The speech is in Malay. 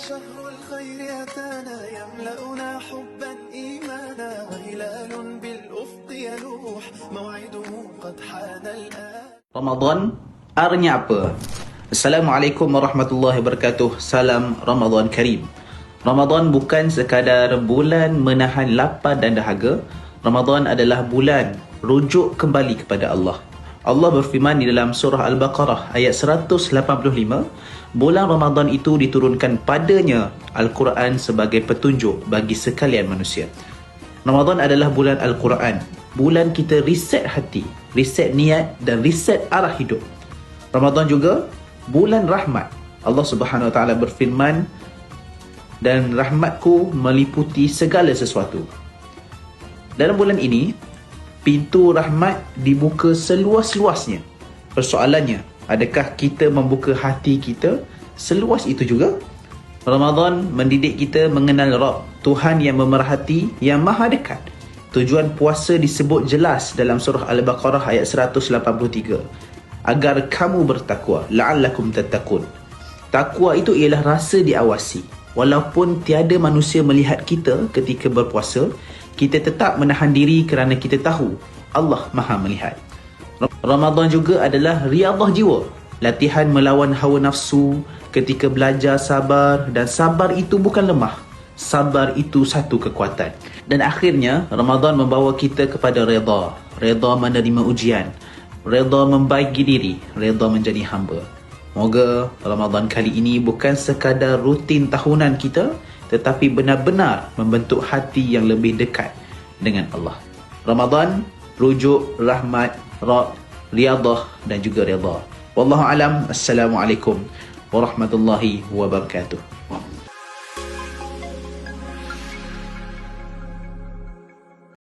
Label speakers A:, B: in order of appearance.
A: شهر الخير أتانا يملأنا حبا إيمانا وهلال بالأفق يلوح موعده قد حان الآن.
B: Ramadan artinya apa? Assalamualaikum warahmatullahi wabarakatuh. Salam Ramadan Karim. Ramadan bukan sekadar bulan menahan lapar dan dahaga. Ramadan adalah bulan rujuk kembali kepada Allah. Allah berfirman di dalam surah Al-Baqarah ayat 185, bulan Ramadan itu diturunkan padanya Al-Quran sebagai petunjuk bagi sekalian manusia. Ramadan adalah bulan Al-Quran. Bulan kita reset hati, reset niat dan reset arah hidup. Ramadan juga bulan rahmat. Allah Subhanahu Wa Taala berfirman, dan rahmatku meliputi segala sesuatu. Dalam bulan ini, pintu rahmat dibuka seluas-luasnya. Persoalannya, adakah kita membuka hati kita seluas itu juga? Ramadan mendidik kita mengenal Rabb, Tuhan yang memerhati, yang maha dekat. Tujuan puasa disebut jelas dalam surah Al-Baqarah ayat 183. Agar kamu bertakwa, la'allakum tattaqun. Takwa itu ialah rasa diawasi. Walaupun tiada manusia melihat kita ketika berpuasa, kita tetap menahan diri kerana kita tahu Allah maha melihat. Ramadan juga adalah riyadhah jiwa. Latihan melawan hawa nafsu ketika belajar sabar, dan sabar itu bukan lemah. Sabar itu satu kekuatan. Dan akhirnya, Ramadan membawa kita kepada redha. Redha menerima ujian. Redha membaiki diri. Redha menjadi hamba. Moga Ramadan kali ini bukan sekadar rutin tahunan kita, tetapi benar-benar membentuk hati yang lebih dekat dengan Allah. Ramadan, rujuk, rahmat, riyadhah dan juga redha. Wallahu alam. Assalamualaikum warahmatullahi wabarakatuh.